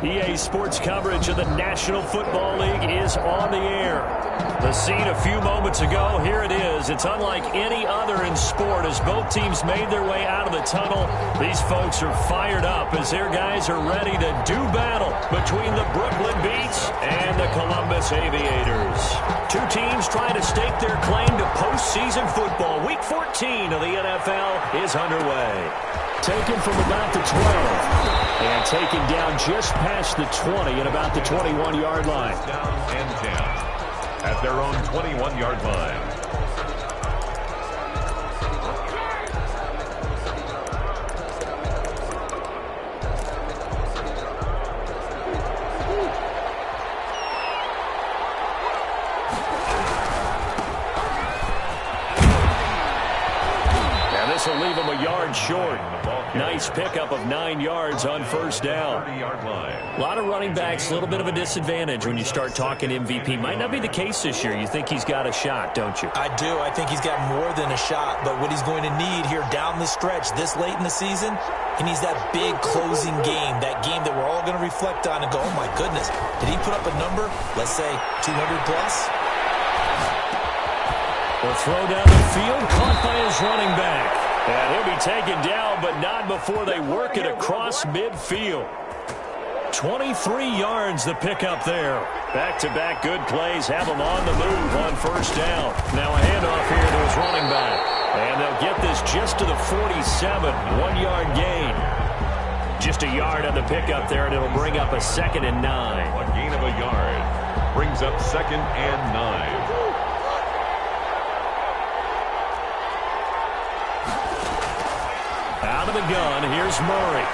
EA Sports coverage of the National Football League is on the air. The scene a few moments ago, here it is. It's unlike any other in sport as both teams made their way out of the tunnel. These folks are fired up as their guys are ready to do battle between the Brooklyn Beats and the Columbus Aviators. Two teams trying to stake their claim to postseason football. Week 14 of the NFL is underway. Taken from about the 12 and taken down just past the 20 at about the 21-yard line. Down and 10 at their own 21-yard line. This will leave him a yard short. Nice pickup of 9 yards on first down. A lot of running backs, a little bit of a disadvantage when you start talking MVP. Might not be the case this year. You think he's got a shot, don't you? I do. I think he's got more than a shot. But what he's going to need here down the stretch this late in the season, he needs that big closing game, that game that we're all going to reflect on and go, oh, my goodness, did he put up a number, let's say 200 plus? The throw down the field, caught by his running back. And he'll be taken down, but not before they work it across midfield. 23 yards the pickup there. Back-to-back good plays have him on the move on first down. Now a handoff here to his running back. And they'll get this just to the 47, 1-yard gain. Just a yard on the pickup there, and it'll bring up a 2nd and 9. A gain of a yard brings up 2nd and 9. Out of the gun, here's Murray.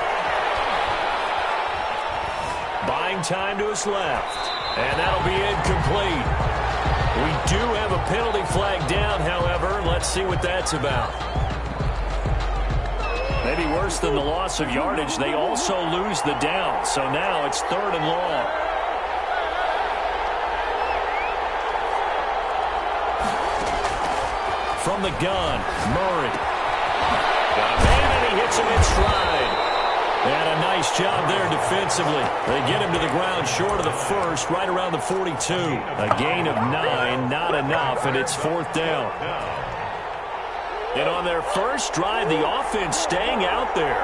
Buying time to his left. And that'll be incomplete. We do have a penalty flag down, however. Let's see what that's about. Maybe worse than the loss of yardage, they also lose the down. So now it's 3rd and long. From the gun, Murray. Got a man, and he hits him in stride. And a nice job there defensively. They get him to the ground short of the first, right around the 42. A gain of 9, not enough, and it's 4th down. And on their first drive, the offense staying out there.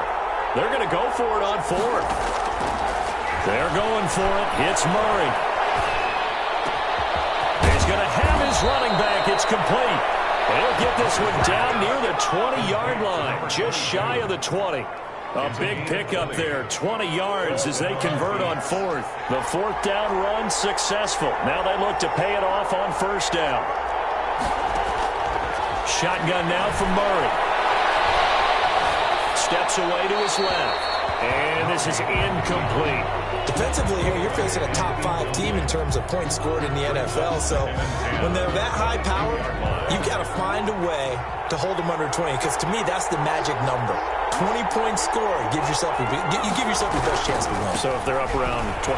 They're going to go for it on 4th. They're going for it. It's Murray. He's going to have his running back. It's complete. They'll get this one down near the 20-yard line, just shy of the 20. A big pickup there, 20 yards as they convert on 4th. The 4th down run successful. Now they look to pay it off on first down. Shotgun now from Murray. Steps away to his left. And this is incomplete. Defensively here, you're facing a top 5 team in terms of points scored in the NFL. So when they're that high power, you've got to find a way to hold them under 20. Because to me, that's the magic number. 20-point score gives yourself you give yourself your best chance to win. So if they're up around 24,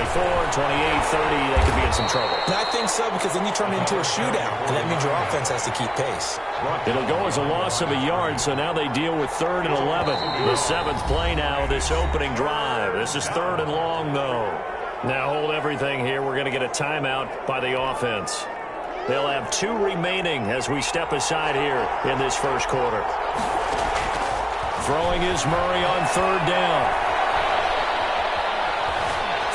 28, 30, they could be in some trouble. And I think so, because then you turn it into a shootout, and that means your offense has to keep pace. It'll go as a loss of a yard, so now they deal with 3rd and 11. The 7th play now, this opening drive. This is 3rd and long, though. Now hold everything here. We're going to get a timeout by the offense. They'll have 2 remaining as we step aside here in this first quarter. Throwing is Murray on 3rd down.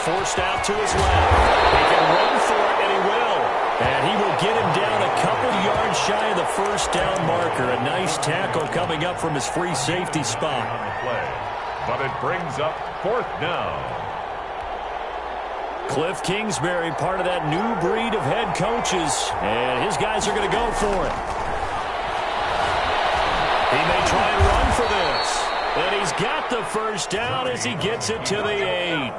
Forced out to his left. He can run for it, and he will. And he will get him down a couple yards shy of the first down marker. A nice tackle coming up from his free safety spot. But it brings up 4th down. Cliff Kingsbury, part of that new breed of head coaches. And his guys are going to go for it. He may try and run for this. And he's got the first down as he gets it to the 8.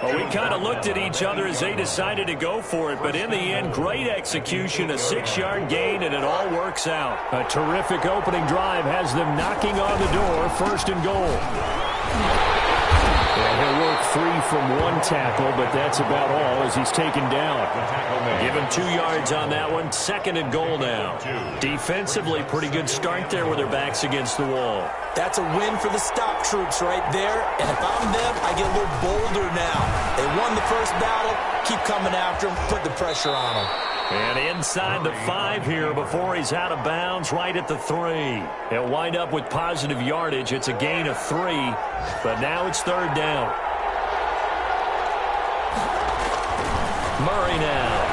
Well, we kind of looked at each other as they decided to go for it. But in the end, great execution, a 6-yard gain, and it all works out. A terrific opening drive has them knocking on the door, 1st and goal. And he'll work free from one tackle, but that's about all as he's taken down. Give him 2 yards on that one. 2nd and goal now. Defensively, pretty good start there with their backs against the wall. That's a win for the stop troops right there. And if I'm them, I get a little bolder now. They won the first battle. Keep coming after them. Put the pressure on them. And inside the 5 here before he's out of bounds, right at the 3. He'll wind up with positive yardage. It's a gain of 3, but now it's 3rd down. Murray now.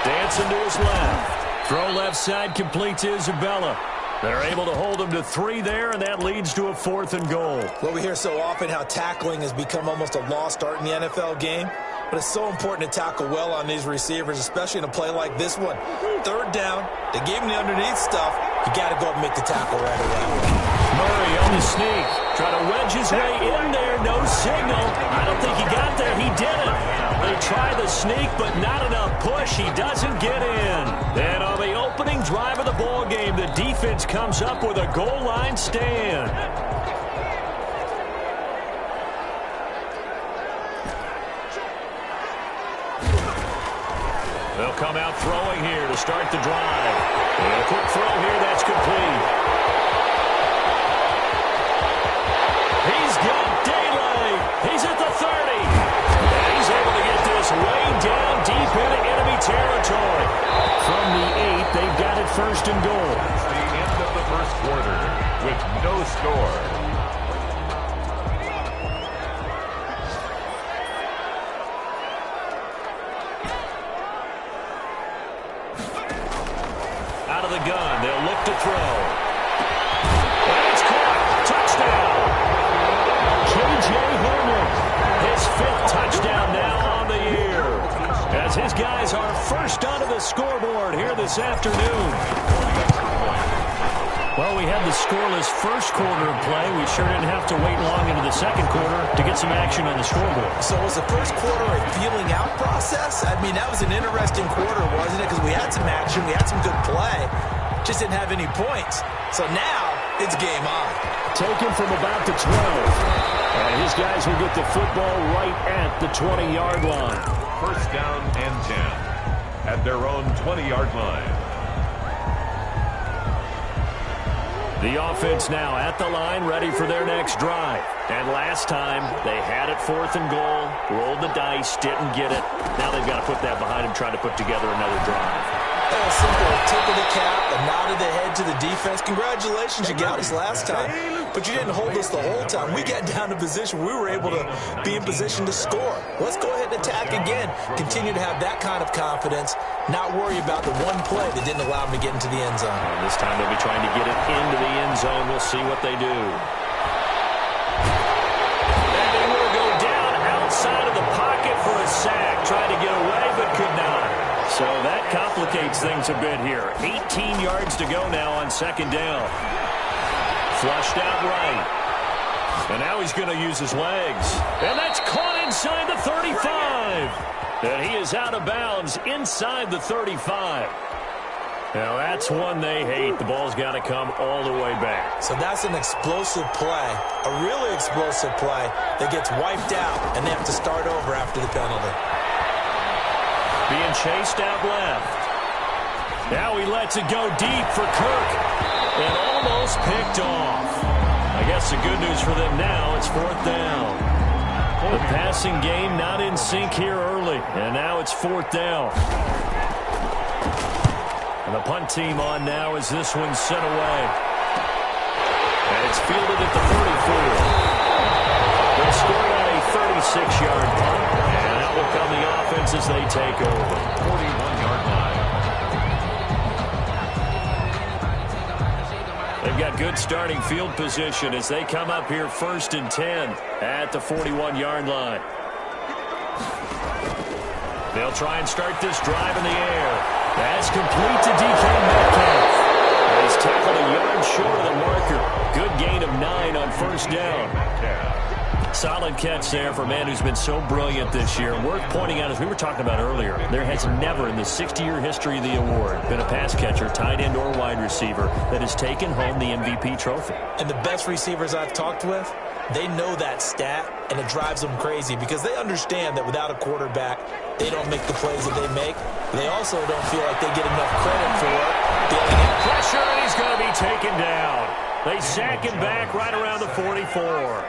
Dancing to his left. Throw left side complete to Isabella. They're able to hold him to 3 there, and that leads to a 4th and goal. Well, we hear so often how tackling has become almost a lost art in the NFL game. But it's so important to tackle well on these receivers, especially in a play like this one. 3rd down, they gave him the underneath stuff. You got to go and make the tackle right away. Murray on the sneak. Try to wedge his way in there. No signal. I don't think he got there. He didn't. They try the sneak, but not enough push. He doesn't get in. And on the opening drive of the ball game, the defense comes up with a goal line stand. They'll come out throwing here to start the drive. And a quick throw here, that's complete. He's got daylight. He's at the 30. And he's able to get this way down deep into enemy territory. From the 8, they've got it 1st and goal. It's the end of the first quarter with no score. Out of the gun, they'll look to throw. And it's caught. Touchdown. K.J. Hamler, his 5th touchdown now on the year. As his guys are first onto the scoreboard here this afternoon. Well, we had the scoreless first quarter of play. We sure didn't have to wait long into the second quarter to get some action on the scoreboard. So was the first quarter a feeling out process? I mean, that was an interesting quarter, wasn't it? Because we had some action, we had some good play, just didn't have any points. So now it's game on. Taken from about the 12. And his guys will get the football right at the 20-yard line. 1st down and 10 at their own 20-yard line. The offense now at the line, ready for their next drive. And last time, they had it 4th and goal, rolled the dice, didn't get it. Now they've got to put that behind them, try to put together another drive. Simple tip of the cap, a nod of the head to the defense. Congratulations, you got us last time. But you didn't hold us the whole time. We got down to position. We were able to be in position to score. Let's go ahead and attack again. Continue to have that kind of confidence. Not worry about the one play that didn't allow them to get into the end zone. And this time they'll be trying to get it into the end zone. We'll see what they do. And they will go down outside of the pocket for a sack. Tried to get away, but could not. So that complicates things a bit here. 18 yards to go now on 2nd down. Flushed out right. And now he's going to use his legs. And that's caught inside the 35. And he is out of bounds inside the 35. Now that's one they hate. The ball's got to come all the way back. So that's an explosive play, a really explosive play that gets wiped out, and they have to start over after the penalty. Being chased out left. Now he lets it go deep for Kirk. And almost picked off. I guess the good news for them now, it's 4th down. The passing game not in sync here early. And now it's 4th down. And the punt team on now as this one's sent away. And it's fielded at the 34. They'll score on a 36-yard punt. And out will come the offense as they take over. 41-yard line. They've got good starting field position as they come up here 1st and 10 at the 41-yard line. They'll try and start this drive in the air. That's complete to DK Metcalf. He's tackled a yard short of the marker. Good gain of 9 on 1st down. Solid catch there for a man who's been so brilliant this year. Worth pointing out, as we were talking about earlier, there has never in the 60-year history of the award been a pass catcher, tight end, or wide receiver that has taken home the MVP trophy. And the best receivers I've talked with, they know that stat, and it drives them crazy because they understand that without a quarterback, they don't make the plays that they make. They also don't feel like they get enough credit for feeling it. Pressure, and he's going to be taken down. They sack him back right around the 44.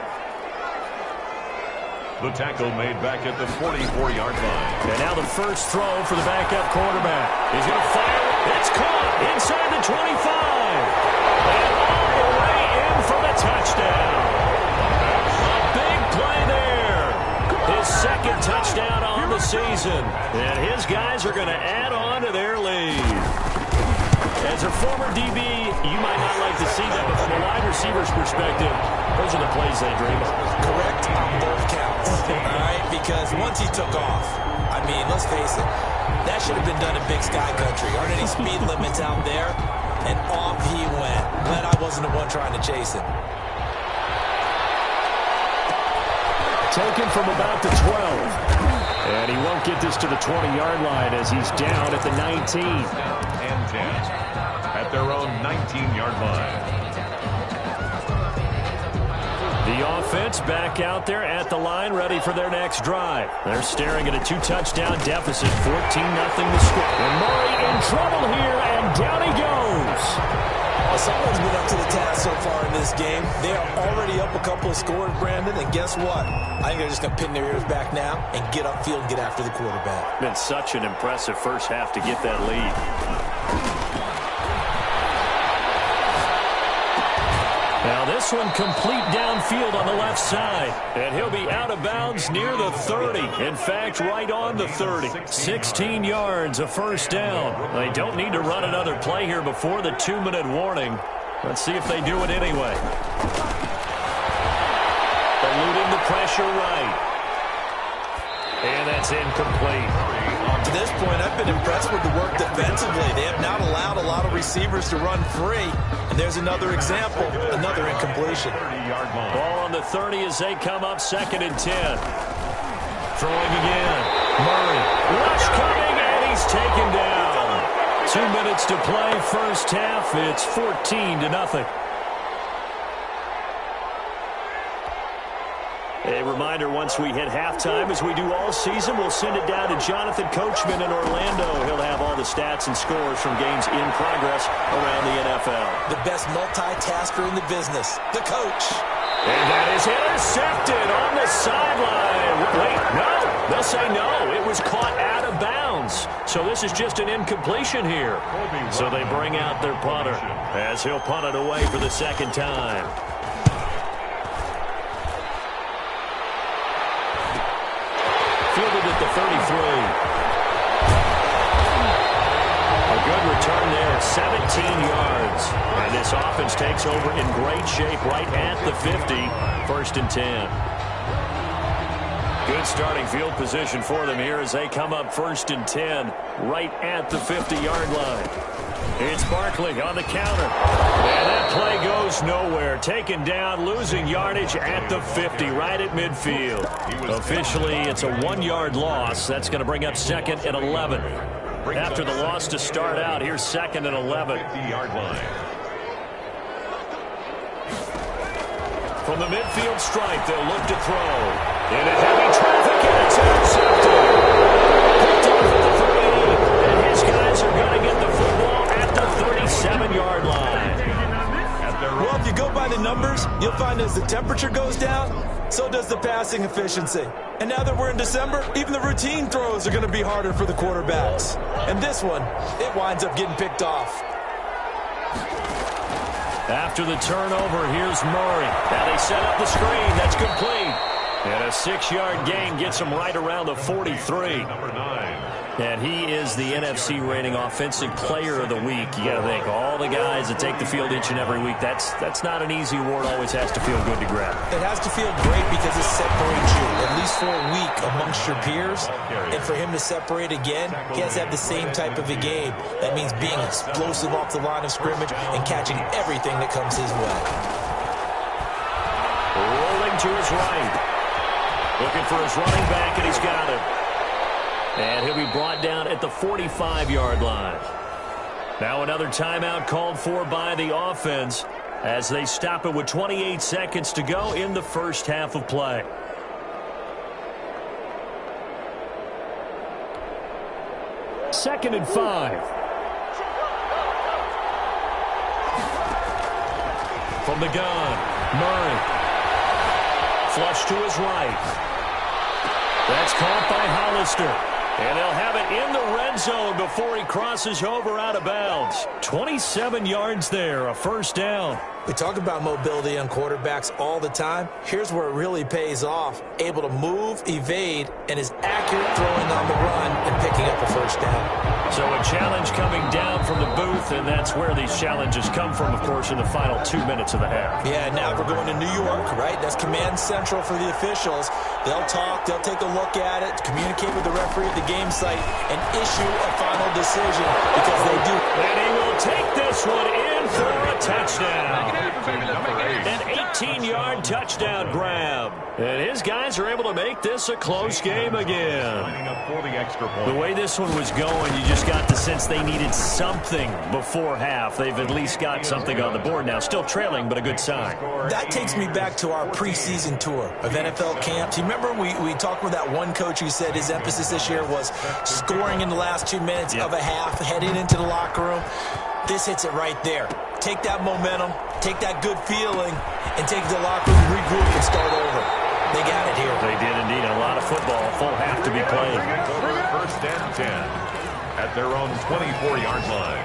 The tackle made back at the 44-yard line. And now the first throw for the backup quarterback. He's going to fire. It's caught inside the 25. And all the way in for the touchdown. A big play there. His second touchdown on the season. And his guys are going to add on to their lead. As a former DB, you might not like to see that, but from a wide receiver's perspective, those are the plays they dream of. Correct on both counts, all right? Because once he took off, I mean, let's face it, that should have been done in Big Sky Country. Aren't any speed limits out there? And off he went. Glad I wasn't the one trying to chase him. Taken from about the 12. And he won't get this to the 20-yard line as he's down at the 19. And 10 at their own 19-yard line. The offense back out there at the line, ready for their next drive. They're staring at a 2-touchdown deficit, 14-0 to score. And Murray in trouble here, and down he goes. Well, someone's been up to the task so far in this game. They are already up a couple of scores, Brandon, and guess what? I think they're just going to pin their ears back now and get upfield and get after the quarterback. Been such an impressive first half to get that lead. Now this one complete downfield on the left side. And he'll be out of bounds near the 30. In fact, right on the 30. 16 yards, a first down. They don't need to run another play here before the 2-minute warning. Let's see if they do it anyway. Eluding the pressure right. And that's incomplete. To this point, I've been impressed with the work defensively. They have not allowed a lot of receivers to run free. And there's another example, another incompletion. Ball on the 30 as they come up 2nd and 10. Throwing again. Murray. Rush coming, and he's taken down. 2 minutes to play, first half. It's 14-0. A reminder, once we hit halftime, as we do all season, we'll send it down to Jonathan Coachman in Orlando. He'll have all the stats and scores from games in progress around the NFL. The best multitasker in the business, the coach. And that is intercepted on the sideline. Wait, no. They'll say no. It was caught out of bounds. So this is just an incompletion here. So they bring out their punter as he'll punt it away for the second time. Fielded at the 33. A good return there at 17 yards. And this offense takes over in great shape right at the 50. 1st and 10. Good starting field position for them here as they come up 1st and 10 right at the 50-yard line. It's Barkley on the counter. And that play goes nowhere. Taken down, losing yardage at the 50, right at midfield. Officially, it's a 1-yard loss. That's going to bring up 2nd and 11. After the loss to start out, here's 2nd and 11. 50-yard line. From the midfield stripe, they'll look to throw. In a heavy traffic, and it's intercepted. Picked off at the 3, and his guys are going to get the football at the 37-yard line. Well, if you go by the numbers, you'll find as the temperature goes down, so does the passing efficiency. And now that we're in December, even the routine throws are going to be harder for the quarterbacks. And this one, it winds up getting picked off. After the turnover, here's Murray. Now they set up the screen. That's complete. And a 6-yard gain gets him right around the 43. Number 9. And he is the NFC rating offensive player of the week. You got to think, all the guys that take the field each and every week, that's not an easy award. Always has to feel good to grab. It has to feel great because it separates you, at least for a week, amongst your peers. And for him to separate again, he has to have the same type of a game. That means being explosive off the line of scrimmage and catching everything that comes his way. Rolling to his right. Looking for his running back, and he's got him. And he'll be brought down at the 45-yard line. Now another timeout called for by the offense as they stop it with 28 seconds to go in the first half of play. Second and 5. From the gun, Murray. Flush to his right. That's caught by Hollister. And they'll have it in the red zone before he crosses over out of bounds. 27 yards there, a first down. We talk about mobility on quarterbacks all the time. Here's where it really pays off. Able to move, evade, and is accurate throwing on the run and picking up a first down. So a challenge coming down from the booth, and that's where these challenges come from, of course, in the final 2 minutes of the half. Yeah, now we're going to New York, right? That's command central for the officials. They'll talk, they'll take a look at it, communicate with the referee at the game site, and issue a final decision because they do. And he will take this one in for a touchdown. An 18-yard touchdown grab. And his guys are able to make this a close game again. The way this one was going, you just got the sense they needed something before half. They've at least got something on the board now. Still trailing, but a good sign. That takes me back to our preseason tour of NFL camps. You remember we talked with that one coach who said his emphasis this year was scoring in the last 2 minutes of a half, heading into the locker room. This hits it right there. Take that momentum, take that good feeling, and take the locker room, regroup, and start over. They got it here. They did indeed. A lot of football, full half to be played. First and 10 at their own 24-yard line.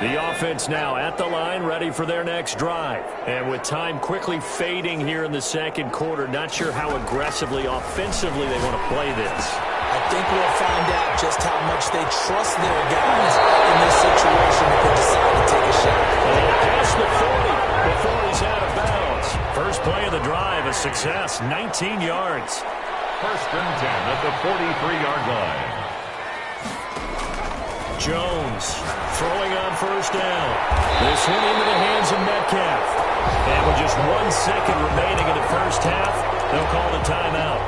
The offense now at the line, ready for their next drive. And with time quickly fading here in the second quarter, not sure how aggressively, offensively they want to play this. I think we'll find out just how much they trust their guys in this situation if they decide to take a shot. And past the 40 before he's out of bounds. First play of the drive, a success, 19 yards. First and 10 at the 43-yard line. Jones throwing on first down. This one into the hands of Metcalf. And with just 1 second remaining in the first half, they'll call the timeout.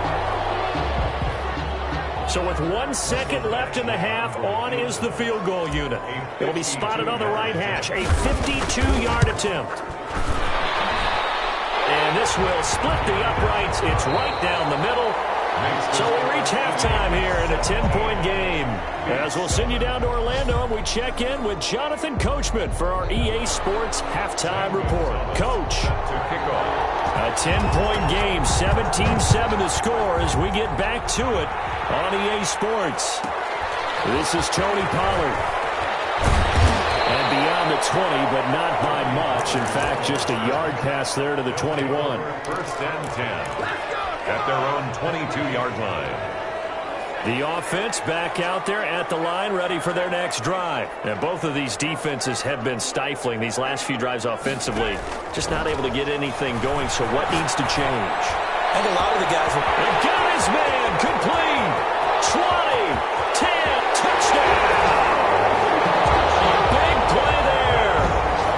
So with 1 second left in the half, on is the field goal unit. It'll be spotted on the right hash. A 52-yard attempt. And this will split the uprights. It's right down the middle. So we reach halftime here in a 10-point game. As we'll send you down to Orlando, and we check in with Jonathan Coachman for our EA Sports Halftime Report. Coach. To kick off. A 10-point game, 17-7 the score as we get back to it on EA Sports. This is Tony Pollard. And beyond the 20, but not by much. In fact, just a yard pass there to the 21. First and 10 at their own 22-yard line. The offense back out there at the line, ready for their next drive. And both of these defenses have been stifling these last few drives offensively. Just not able to get anything going, so what needs to change? I think a lot of the guys will... And got his man, complete. 20, 10, touchdown. A big play there.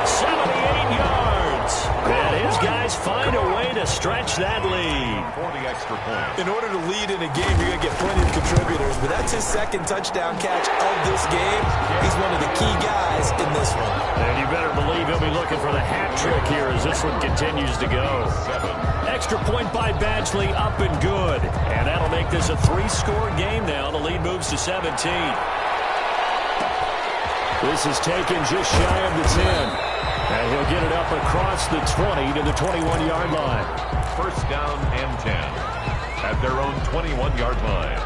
78 yards. And his guys find a way to stretch that lead. 40 extra points. In order to lead in a game, you're going to get plenty of contributors, but that's his second touchdown catch of this game. He's one of the key guys in this one. And you better believe he'll be looking for the hat trick here as this one continues to go. 7. Extra point by Badgley, up and good. And that'll make this a 3-score game now. The lead moves to 17. This is taken just shy of the 10. And he'll get it up across the 20 to the 21-yard line. First down and 10 at their own 21-yard line.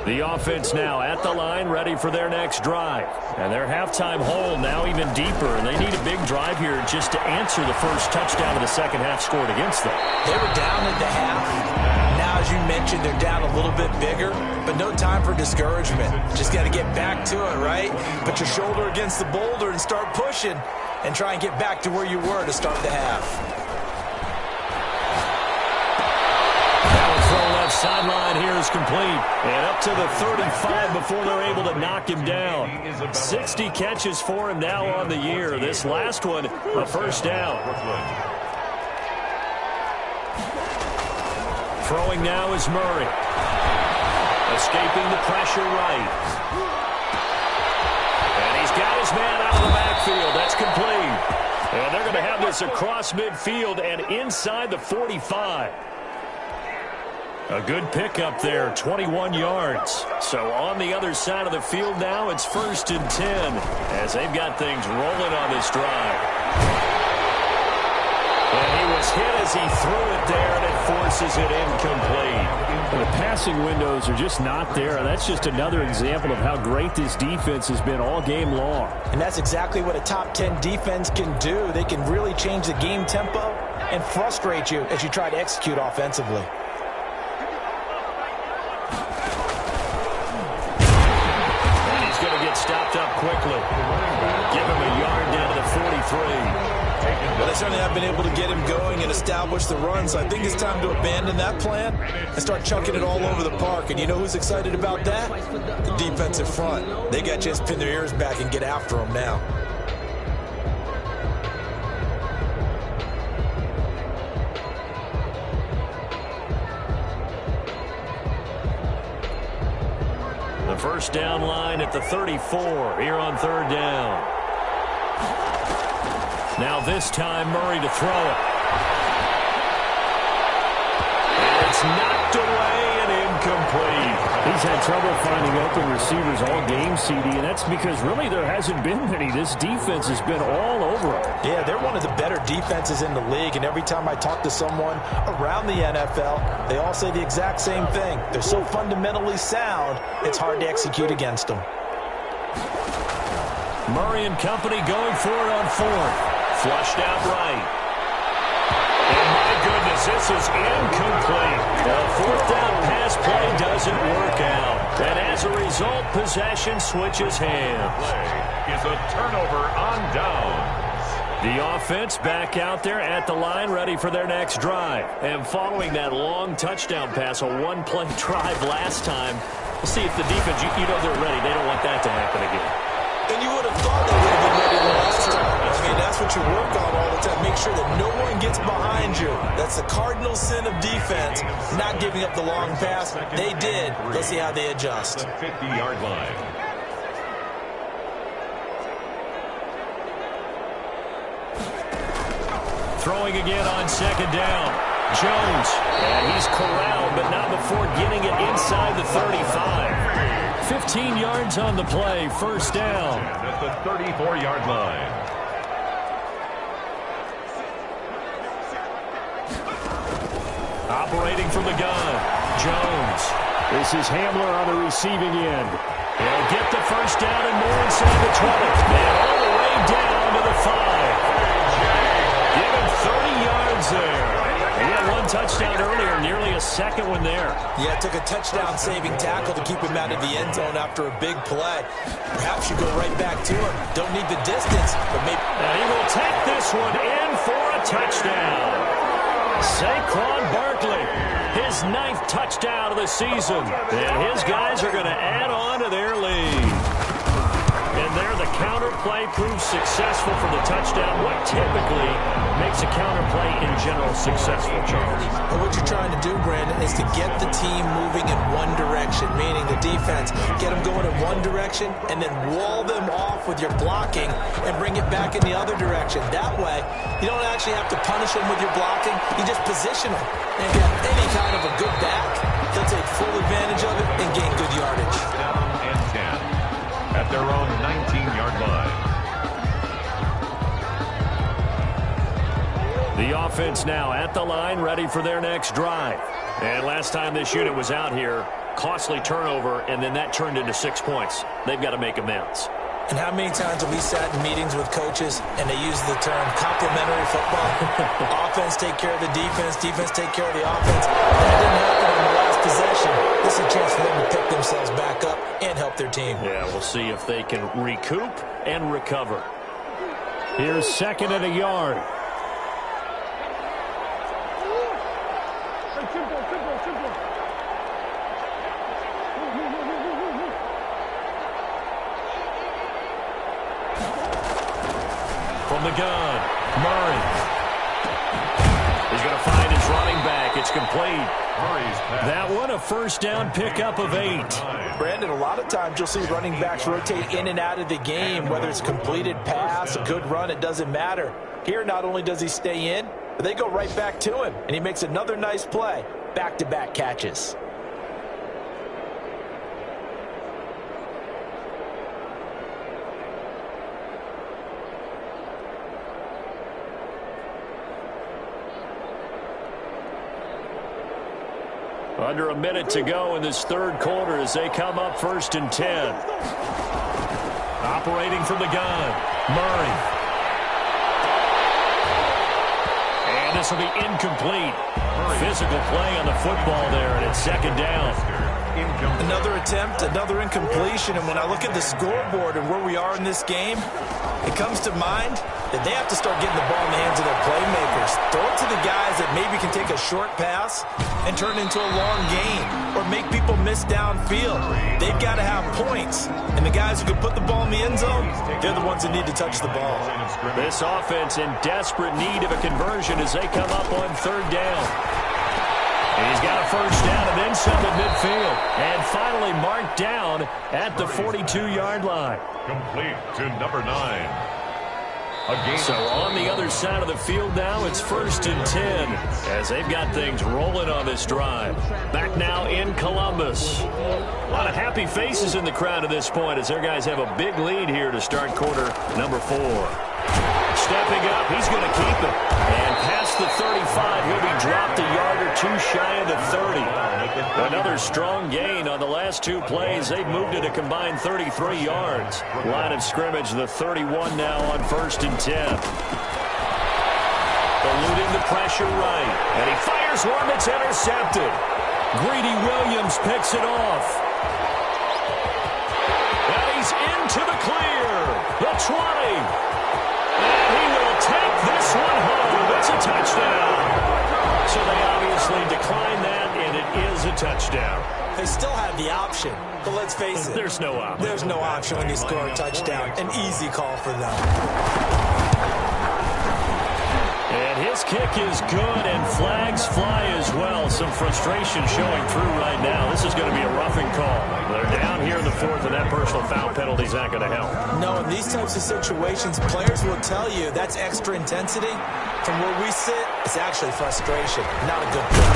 The offense now at the line, ready for their next drive. And their halftime hole now even deeper, and they need a big drive here just to answer the first touchdown of the second half scored against them. They were down at the half. Now, as you mentioned, they're down a little bit bigger, but no time for discouragement. Just got to get back to it, right? Put your shoulder against the boulder and start pushing and try and get back to where you were to start the half. sideline here is complete. And up to the 35 before they're able to knock him down. 60 catches for him now on the year. This last one, a first down. Throwing now is Murray. Escaping the pressure right. And he's got his man out of the backfield. That's complete. And they're going to have this across midfield and inside the 45. A good pickup there, 21 yards. So on the other side of the field now, it's 1st and 10 as they've got things rolling on this drive. And he was hit as he threw it there, and it forces it incomplete. The passing windows are just not there. That's just another example of how great this defense has been all game long. And that's exactly what a top 10 defense can do. They can really change the game tempo and frustrate you as you try to execute offensively. And he's going to get stopped up quickly. Give him a yard down to the 43. Well, they certainly have been able to get him going and establish the run, so I think it's time to abandon that plan and start chucking it all over the park. And you know who's excited about that? The defensive front. They got a chance to pin their ears back and get after him now. The first down line at the 34 here on 3rd down. Now this time, Murray to throw it. And it's knocked away and incomplete. He's had trouble finding open receivers all game, CD, and that's because really there hasn't been many. This defense has been all over him. Yeah, they're one of the better defenses in the league, and every time I talk to someone around the NFL, they all say the exact same thing. They're so fundamentally sound, it's hard to execute against them. Murray and company going for it on 4th. Flushed out right. And my goodness, this is incomplete. The 4th down pass play doesn't work out. And as a result, possession switches hands. Play is a turnover on downs. The offense back out there at the line, ready for their next drive. And following that long touchdown pass, a one-play drive last time, we'll see if the defense, you know they're ready. They don't want that to happen again. And you would have thought they would have been ready the last time. I mean, that's what you work on all the time. Make sure that no one gets behind you. That's the cardinal sin of defense, not giving up the long pass. They did. Let's see how they adjust. The 50-yard line. Throwing again on 2nd down. Jones. And he's corralled, but not before getting it inside the 35. 15 yards on the play, 1st down. At the 34-yard line. Operating from the gun, Jones. This is Hamler on the receiving end. He'll get the first down and more inside the 20. And all the way down to the 5. Give him 30 yards there. He had one touchdown earlier, nearly a second one there. Yeah, it took a touchdown-saving tackle to keep him out of the end zone after a big play. Perhaps you go right back to him. Don't need the distance, but maybe... And he will take this one in for a touchdown. Saquon Barkley, his 9th touchdown of the season. And his guys are going to add on to their lead. And there the counter play proves successful for the touchdown. What typically makes a counter play in general successful, Charles? Well, what you're trying to do, Brandon, is to get the team moving in one direction, meaning the defense, get them going in one direction and then wall them off with your blocking and bring it back in the other direction. That way, you don't actually have to punish them with your blocking. You just position them. And if you have any kind of a good back, they'll take full advantage of it and gain good yardage. Down and 10 at their own 19-yard line. The offense now at the line, ready for their next drive. And last time this unit was out here, costly turnover, and then that turned into 6 points. They've got to make amends. And how many times have we sat in meetings with coaches and they use the term complementary football? Offense take care of the defense, defense take care of the offense. That didn't happen on the last possession. This is a chance for them to pick themselves back up and help their team. Yeah, we'll see if they can recoup and recover. Here's 2nd and a yard. the gun, Murray. He's going to find his running back. It's complete. That one a first down pickup of 8. Brandon, a lot of times you'll see running backs rotate in and out of the game, whether it's a completed pass, a good run, it doesn't matter. Here, not only does he stay in, but they go right back to him, and he makes another nice play. Back-to-back catches. Under a minute to go in this third quarter as they come up 1st and 10. Operating from the gun, Murray. And this will be incomplete. Physical play on the football there, and it's 2nd down. Another attempt, another incompletion, and when I look at the scoreboard and where we are in this game, it comes to mind that they have to start getting the ball in the hands of their playmakers. Throw it to the guys that maybe can take a short pass and turn it into a long gain or make people miss downfield. They've got to have points, and the guys who can put the ball in the end zone, they're the ones that need to touch the ball. This offense in desperate need of a conversion as they come up on 3rd down. And he's got a first down and then some at midfield. And finally marked down at the 42-yard line. Complete to number 9. So on the other side of the field now, it's 1st and 10 as they've got things rolling on this drive. Back now in Columbus. A lot of happy faces in the crowd at this point as their guys have a big lead here to start quarter number 4. Stepping up, he's going to keep it. And past the 35, he'll be dropped a yard or two shy of the 30. Another strong gain on the last 2 plays. They've moved it a combined 33 yards. Line of scrimmage, the 31 now on 1st and 10. Eluding the pressure right. And he fires one that's intercepted. Greedy Williams picks it off. And he's into the clear. The 20. And he will take this one home. It's a touchdown. So they obviously decline that, and it is a touchdown. They still have the option, but let's face it. There's no option. There's no option when you score a touchdown. An easy call for them. And his kick is good, and flags fly as well. Some frustration showing through right now. This is going to be a roughing call. They're down here in the 4th, and that personal foul penalty is not going to help. No, in these types of situations, players will tell you that's extra intensity. From where we sit, it's actually frustration, not a good thing.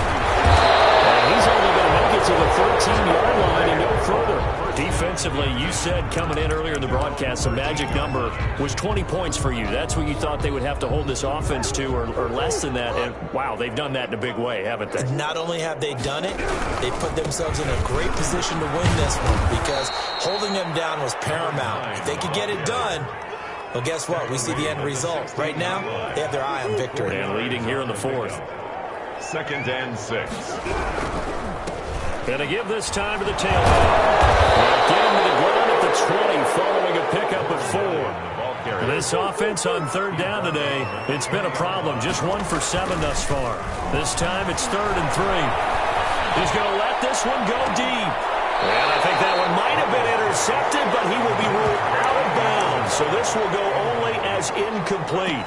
And he's only going to make it to the 13-yard line and no further. Defensively, you said coming in earlier in the broadcast, the magic number was 20 points for you. That's what you thought they would have to hold this offense to, or less than that. And, wow, they've done that in a big way, haven't they? Not only have they done it, they put themselves in a great position to win this one because holding them down was paramount. If they could get it done, well, guess what? We see the end result. Right now, they have their eye on victory. And leading here in the 4th. 2nd and 6. Going to give this time to the tailback. Getting to the ground at the 20 following a pickup of 4. This offense on 3rd down today, it's been a problem. Just 1 for 7 thus far. This time it's 3rd and 3. He's going to let this one go deep. And I think that one might have been intercepted, but he will be ruled out of bounds. So this will go only as incomplete.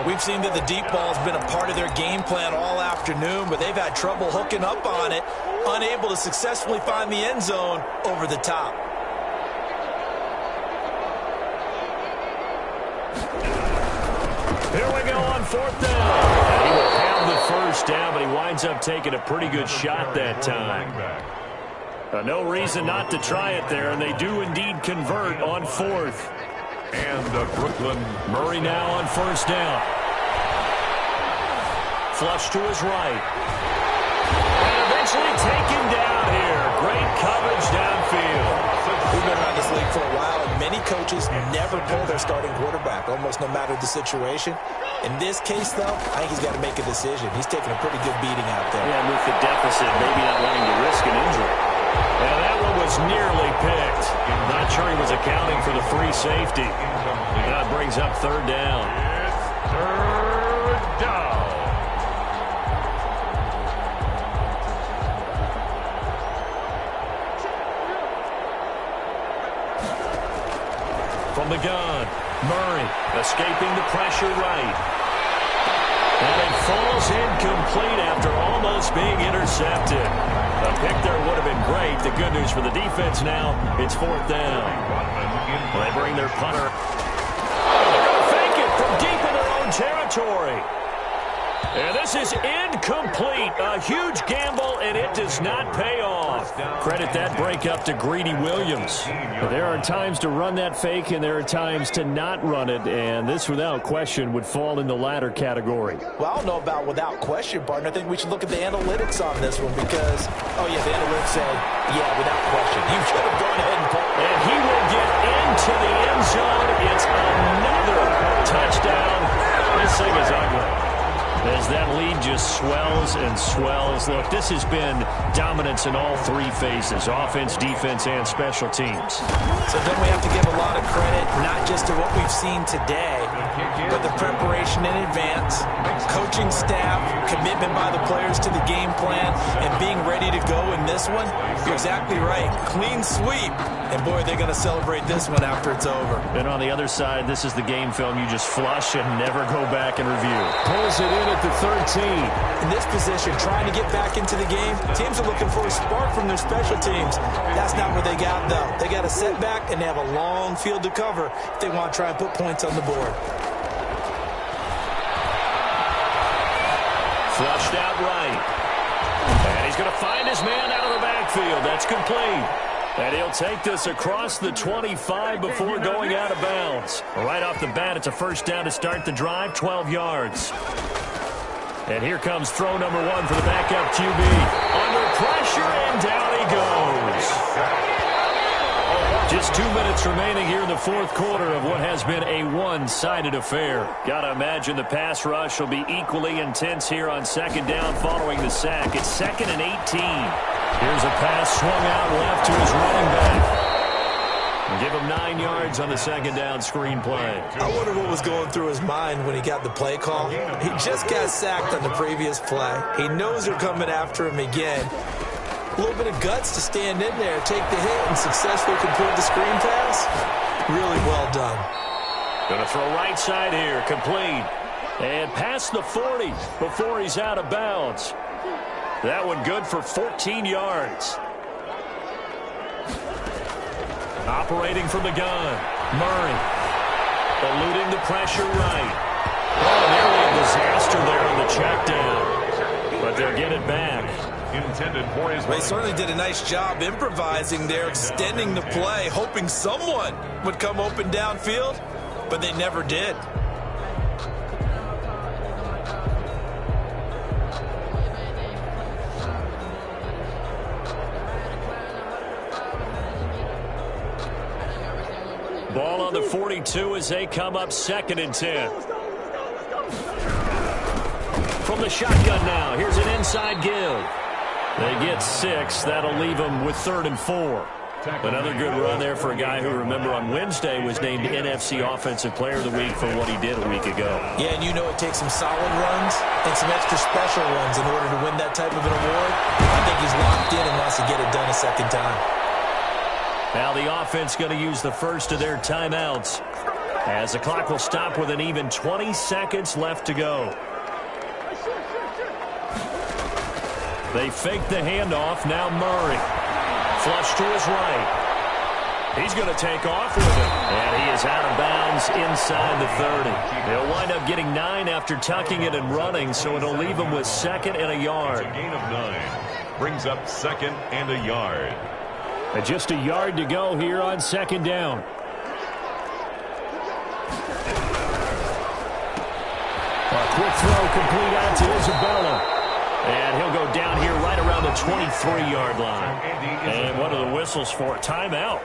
We've seen that the deep ball has been a part of their game plan all afternoon, but they've had trouble hooking up on it, unable to successfully find the end zone over the top. Here we go on 4th down. And he will pound the first down, but he winds up taking a pretty good shot that time. No reason not to try it there, and they do indeed convert on 4th. And Brooklyn. Murray now on 1st down. Flush to his right. And eventually taken down here. Great coverage downfield. We've been around this league for a while, and many coaches never pull their starting quarterback, almost no matter the situation. In this case, though, I think he's got to make a decision. He's taking a pretty good beating out there. Yeah, with the deficit, maybe not wanting to risk an injury. And that one was nearly picked. Not sure he was accounting for the free safety. That brings up 3rd down. It's 3rd down. From the gun, Murray escaping the pressure right. And it falls incomplete after almost being intercepted. A pick there would have been great. The good news for the defense now, it's 4th down. They bring their punter. They're going to fake it from deep in their own territory. And this is incomplete. A huge gamble, and it does not pay off. Credit that breakup to Greedy Williams. There are times to run that fake, and there are times to not run it, and this, without question, would fall in the latter category. Well, I don't know about without question, partner. I think we should look at the analytics on this one because, oh, yeah, the analytics say, yeah, without question. You should have gone ahead and pulled. And he will get into the end zone. It's another touchdown. This thing is ugly. As that lead just swells and swells. Look, this has been dominance in all three phases, offense, defense, and special teams. So then we have to give a lot of credit, not just to what we've seen today, but the preparation in advance, coaching staff, commitment by the players to the game plan, and being ready to go in this one. You're exactly right. Clean sweep. And, boy, they're going to celebrate this one after it's over. And on the other side, this is the game film you just flush and never go back and review. Pulls it in at the 13. In this position, trying to get back into the game, teams are looking for a spark from their special teams. That's not what they got, though. They got a setback, and they have a long field to cover if they want to try and put points on the board. Flushed out right. And he's going to find his man out of the backfield. That's complete. And he'll take this across the 25 before going out of bounds. Right off the bat, it's a first down to start the drive, 12 yards. And here comes throw number 1 for the backup QB. Under pressure, and down he goes. Just 2 minutes remaining here in the fourth quarter of what has been a one-sided affair. Got to imagine the pass rush will be equally intense here on second down following the sack. It's 2nd and 18. Here's a pass swung out left to his running back. Give him 9 yards on the second down screen play. I wonder what was going through his mind when he got the play call. He just got sacked on the previous play. He knows they're coming after him again. A little bit of guts to stand in there, take the hit, and successfully complete the screen pass. Really well done. Going to throw right side here, complete. And past the 40 before he's out of bounds. That one good for 14 yards. Operating from the gun, Murray. Eluding the pressure right. Oh, nearly a disaster there on the check down. But they'll get it back. Intended for his. They certainly did a nice job improvising there, extending the play, hoping someone would come open downfield, but they never did. Ball on the 42 as they come up 2nd and 10. From the shotgun now, here's an inside give. They get 6. That'll leave them with 3rd and 4. Another good run there for a guy who, remember, on Wednesday was named NFC Offensive Player of the Week for what he did a week ago. Yeah, and you know it takes some solid runs and some extra special runs in order to win that type of an award. I think he's locked in and wants to get it done a second time. Now the offense going to use the first of their timeouts as the clock will stop with an even 20 seconds left to go. They fake the handoff. Now Murray. Flush to his right. He's going to take off with it. And he is out of bounds inside the 30. He'll wind up getting 9 after tucking it and running, so it'll leave him with 2nd and a yard. A gain of 9. Brings up 2nd and a yard. And just a yard to go here on 2nd down. A quick throw complete out to Isabella. And he'll go down here right around the 23-yard line. And what are the whistles for? Timeout.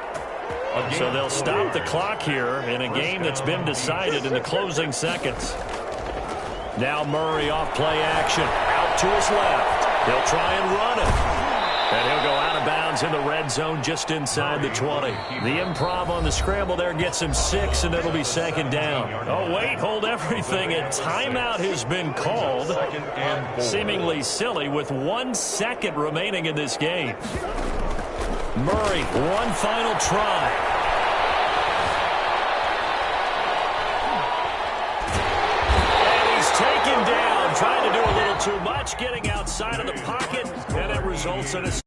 So they'll stop the clock here in a game that's been decided in the closing seconds. Now Murray off play action. Out to his left. He'll try and run it. And he'll go out of bounds in the red zone just inside the 20. The improv on the scramble there gets him 6, and it'll be 2nd down. Oh, wait, hold everything. A timeout has been called. Seemingly silly with 1 second remaining in this game. Murray, one final try. trying to do a little too much, getting outside of the pocket, and it results in a